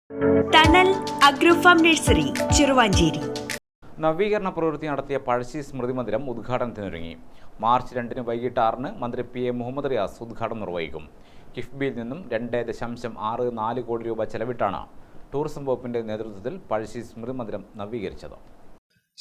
Tunnel അഗ്രോഫാം nursery Cheruvanchery. നവീകരണ പ്രവൃത്തി നടത്തിയ പഴശ്ശി സ്മൃതി മന്ദിരം ഉദ്ഘാടനത്തിനൊരുങ്ങി. മാർച്ച് 2 വൈകിട്ട് 6 മന്ത്രി PA മുഹമ്മദ് റിയാസ് ഉദ്ഘാടനം നിർവഹിക്കും. കിഫ്ബിയിൽ നിന്നും 2.64 കോടി രൂപ ചെലവിട്ടാണ് ടൂറിസം വകുപ്പിന്റെ നേതൃത്വത്തിൽ പഴശ്ശി സ്മൃതി മന്ദിരം നവീകരിച്ചത്.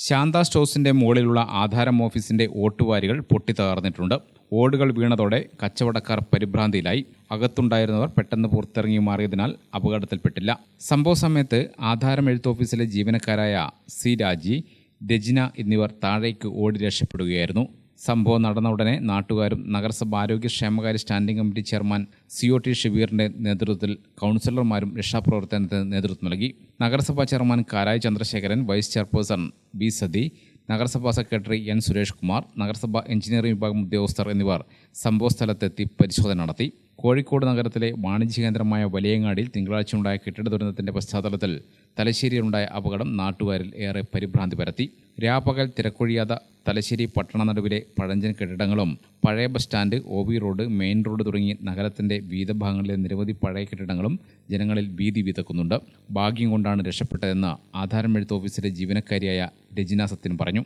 ശാന്ത സ്റ്റോഴ്സിന്റെ മുകളിലുള്ള ആധാരം ഓഫീസിന്റെ ഓട്ടുവാരികൾ പൊട്ടിത്തകർന്നിട്ടുണ്ട്. ഓടുകൾ വീണതോടെ കച്ചവടക്കാർ പരിഭ്രാന്തിയിലായി. അകത്തുണ്ടായിരുന്നവർ പെട്ടെന്ന് പുറത്തിറങ്ങി മാറിയതിനാൽ അപകടത്തിൽപ്പെട്ടില്ല. സംഭവ സമയത്ത് ആധാരം എഴുത്ത് ഓഫീസിലെ ജീവനക്കാരായ C. രാജി, രജിന എന്നിവർ താഴേക്ക് ഓടി രക്ഷപ്പെടുകയായിരുന്നു. സംഭവം നടന്ന ഉടനെ നാട്ടുകാരും നഗരസഭ ആരോഗ്യക്ഷേമകാര്യ സ്റ്റാൻഡിംഗ് കമ്മിറ്റി ചെയർമാൻ COT ഷബീറിന്റെ നേതൃത്വത്തിൽ കൗൺസിലർമാരും രക്ഷാപ്രവർത്തനത്തിന് നേതൃത്വം നൽകി. നഗരസഭാ chairman Karayi Chandrasekharan, vice chairperson B. Sathi, നഗരസഭാ സെക്രട്ടറി N. സുരേഷ് കുമാർ, നഗരസഭാ എഞ്ചിനീയറിംഗ് വിഭാഗം ഉദ്യോഗസ്ഥർ എന്നിവർ സംഭവസ്ഥലത്തെത്തി പരിശോധന നടത്തി. കോഴിക്കോട് നഗരത്തിലെ വാണിജ്യ കേന്ദ്രമായ വലിയങ്ങാടിയിൽ തിങ്കളാഴ്ചയുണ്ടായ കെട്ടിട ദുരന്തത്തിന്റെ പശ്ചാത്തലത്തിൽ തലശ്ശേരിയിലുണ്ടായ അപകടം നാട്ടുകാരിൽ ഏറെ പരിഭ്രാന്തി പരത്തി. രാപ്പകൽ തിരക്കൊഴിയാതെ തലശ്ശേരി പട്ടണ നടുവിലെ പഴഞ്ചൻ കെട്ടിടങ്ങളും പഴയ bus stand, OB road, main road തുടങ്ങി നഗരത്തിന്റെ വിവിധ ഭാഗങ്ങളിലെ നിരവധി പഴയ കെട്ടിടങ്ങളും ജനങ്ങളിൽ ഭീതി വിതക്കുന്നുണ്ട്. ഭാഗ്യം കൊണ്ടാണ് രക്ഷപ്പെട്ടതെന്ന് ആധാരം എഴുത്ത് ഓഫീസിലെ ജീവനക്കാരിയായ രജിന സത്യൻ പറഞ്ഞു.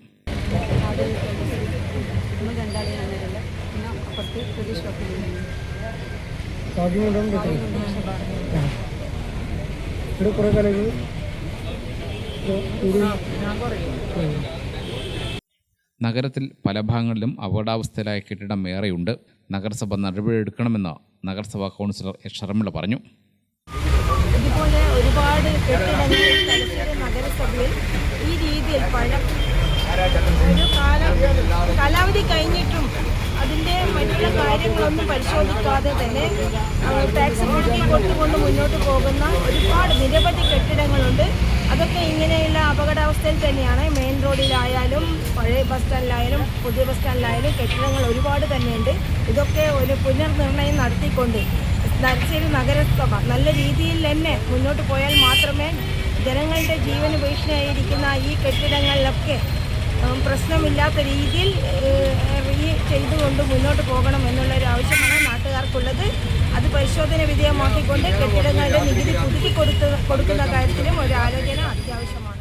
നഗരത്തിൽ പല ഭാഗങ്ങളിലും അപകടാവസ്ഥയിലായ കെട്ടിടം ഏറെയുണ്ട്. നഗരസഭ നടപടിയെടുക്കണമെന്ന് നഗരസഭാ കൗൺസിലർ ഷർമിള പറഞ്ഞു. ഇതുപോലെ ഒരുപാട് കെട്ടിടങ്ങൾ തലശ്ശേരി നഗരസഭയിൽ ഈ രീതിയിൽ കാലാവധി കഴിഞ്ഞിട്ടും അതിൻ്റെ മറ്റുള്ള കാര്യങ്ങളൊന്നും പരിശോധിക്കാതെ തന്നെ ടാക്സ് പുതുക്കി കൊടുത്തുകൊണ്ട് മുന്നോട്ട് പോകുന്ന ഒരുപാട് നിരവധി കെട്ടിടങ്ങളുണ്ട്. അതൊക്കെ ഇങ്ങനെയുള്ള അപകടാവസ്ഥയിൽ തന്നെയാണ്. മെയിൻ റോഡിലായാലും പഴയ ബസ് സ്റ്റാൻഡിലായാലും പുതിയ ബസ് സ്റ്റാൻഡിലായാലും കെട്ടിടങ്ങൾ ഒരുപാട് തന്നെയുണ്ട്. ഇതൊക്കെ ഒരു പുനർനിർണയം നടത്തിക്കൊണ്ട് തലശ്ശേരി നഗരസഭ നല്ല രീതിയിൽ തന്നെ മുന്നോട്ട് പോയാൽ മാത്രമേ ജനങ്ങളുടെ ജീവന് ഭീഷണിയായിരിക്കുന്ന ഈ കെട്ടിടങ്ങളിലൊക്കെ പ്രശ്നമില്ലാത്ത രീതിയിൽ ചെയ്തുകൊണ്ട് മുന്നോട്ട് പോകണം എന്നുള്ളൊരു ആവശ്യമാണ് നാട്ടുകാർക്കുള്ളത്. അത് പരിശോധന വിധേയമാക്കിക്കൊണ്ട് കെട്ടിടങ്ങളുടെ നികുതി പുതുക്കി കൊടുക്കുന്ന കാര്യത്തിലും ഒരു ആലോചന അത്യാവശ്യമാണ്.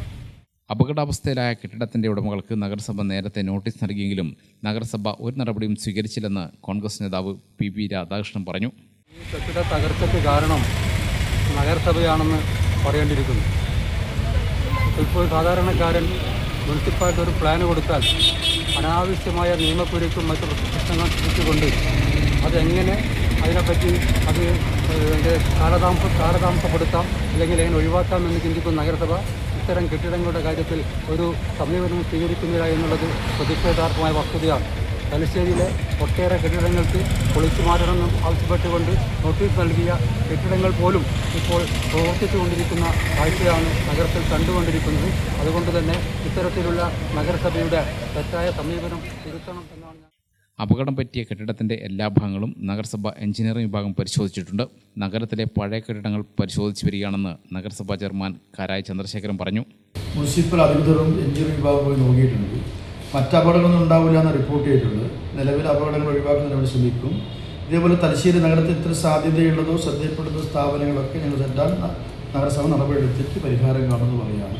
അപകടാവസ്ഥയിലായ കെട്ടിടത്തിന്റെ ഉടമകൾക്ക് നഗരസഭ നേരത്തെ നോട്ടീസ് നൽകിയെങ്കിലും നഗരസഭ ഒരു നടപടിയും സ്വീകരിച്ചില്ലെന്ന് കോൺഗ്രസ് നേതാവ് PB രാധാകൃഷ്ണൻ പറഞ്ഞു. ഈ കെട്ടിട തകർച്ചയ്ക്ക് കാരണം നഗരസഭയാണെന്ന് പറയേണ്ടിയിരിക്കുന്നു. ഇപ്പോൾ സാധാരണക്കാരൻ മുനിസിപ്പാലിറ്റി ഒരു പ്ലാൻ കൊടുത്താൽ അനാവശ്യമായ നിയമക്കുരുക്കും മറ്റു പ്രശ്നങ്ങൾ സൃഷ്ടിച്ചുകൊണ്ട് അതെങ്ങനെ അതിനെപ്പറ്റി അത് കാലതാമസപ്പെടുത്താം അല്ലെങ്കിൽ എങ്ങനെ ഒഴിവാക്കാം എന്ന് ചിന്തിക്കുന്ന നഗരസഭ ഇത്തരം കെട്ടിടങ്ങളുടെ കാര്യത്തിൽ ഒരു സമീപനം സ്വീകരിക്കുന്നില്ല എന്നുള്ളത് പ്രതിഷേധാർഹമായ വസ്തുതയാണ്. തലശ്ശേരിയിലെ ഒട്ടേറെ കെട്ടിടങ്ങൾക്ക് പൊളിച്ചു മാറ്റണമെന്നും ആവശ്യപ്പെട്ടുകൊണ്ട് നോട്ടീസ് നൽകിയ കെട്ടിടങ്ങൾ പോലും ഇപ്പോൾ പ്രവർത്തിച്ചുകൊണ്ടിരിക്കുന്ന കാഴ്ചയാണ് നഗരത്തിൽ കണ്ടുകൊണ്ടിരിക്കുന്നത്. അതുകൊണ്ട് തന്നെ ഇത്തരത്തിലുള്ള നഗരസഭയുടെ തെറ്റായ സമീപനം തിരുത്തണം എന്നാണ്. അപകടം പറ്റിയ കെട്ടിടത്തിന്റെ എല്ലാ ഭാഗങ്ങളും നഗരസഭ എഞ്ചിനീയറിംഗ് വിഭാഗം പരിശോധിച്ചിട്ടുണ്ട്. നഗരത്തിലെ പഴയ കെട്ടിടങ്ങൾ പരിശോധിച്ചു വരികയാണെന്ന് നഗരസഭാ ചെയർമാൻ കാരായി ചന്ദ്രശേഖരൻ പറഞ്ഞു. മുനിസിപ്പൽ അധികൃതരും എഞ്ചിനീയറിംഗ് വിഭാഗം പോയി നോക്കിയിട്ടുണ്ട്. മറ്റ് അപകടങ്ങളൊന്നും ഉണ്ടാവില്ല എന്ന് റിപ്പോർട്ട് ചെയ്തിട്ടുണ്ട്. നിലവിലെ അപകടങ്ങൾ ഒഴിവാക്കുന്നതിന് വേണ്ടി ശ്രമിക്കും. ഇതേപോലെ തലശ്ശേരി നഗരത്തിൽ ഇത്ര സാധ്യതയുള്ളതോ ശ്രദ്ധയപ്പെടുന്ന സ്ഥാപനങ്ങളൊക്കെ ഞങ്ങൾ നഗരസഭ നടപടിയെടുത്തിട്ട് പരിഹാരം കാണുമെന്ന് പറയുകയാണ്.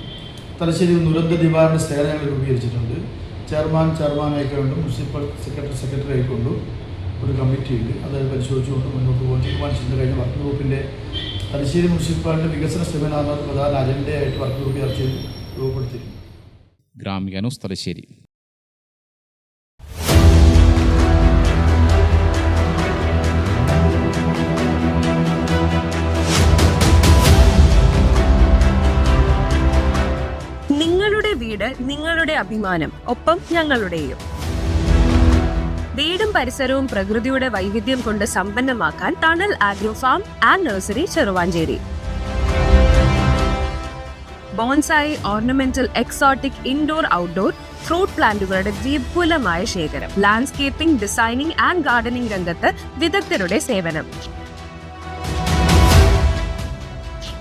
തലശ്ശേരി ദുരന്ത നിവാരണ സേനകൾ രൂപീകരിച്ചിട്ടുണ്ട്. ചെയർമാനായിക്കൊണ്ട് മുനിസിപ്പൽ സെക്രട്ടറി ആയിക്കൊണ്ടും ഒരു കമ്മിറ്റി ഉണ്ട്. അത് പരിശോധിച്ചുകൊണ്ട് മുന്നോട്ട് പോകാൻ തീരുമാനിച്ചിട്ടുണ്ട്. കഴിഞ്ഞ വർക്ക് ഗ്രൂപ്പിൻ്റെ തലശ്ശേരി മുനിസിപ്പാലിറ്റി വികസന സെമിനാറിന് പ്രധാന അജണ്ടയായിട്ട് വർക്ക് ഗ്രൂപ്പ് ചർച്ചയിൽ രൂപപ്പെടുത്തിയിട്ടുണ്ട്. ഗ്രാമിക ന്യൂസ് തലശ്ശേരി. നിങ്ങളുടെ വീട് നിങ്ങളുടെ അഭിമാനം, ഒപ്പം ഞങ്ങളുടെയും. വീടും പരിസരവും പ്രകൃതിയുടെ വൈവിധ്യം കൊണ്ട് സമ്പന്നമാക്കാൻ tunnel agrofarm and nursery Cheruvanchery. Bonsai, ornamental, exotic, indoor, outdoor fruit പ്ലാന്റുകളുടെ വിപുലമായ ശേഖരം. ലാൻഡ്സ്കേപ്പിംഗ്, ഡിസൈനിംഗ് ആൻഡ് ഗാർഡനിംഗ് രംഗത്ത് വിദഗ്ധരുടെ സേവനം.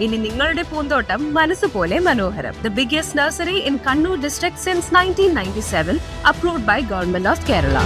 ഇനി നിങ്ങളുടെ പൂന്തോട്ടം മനസ്സുപോലെ മനോഹരം. The biggest nursery in Kannur district since 1997, approved by Government of Kerala.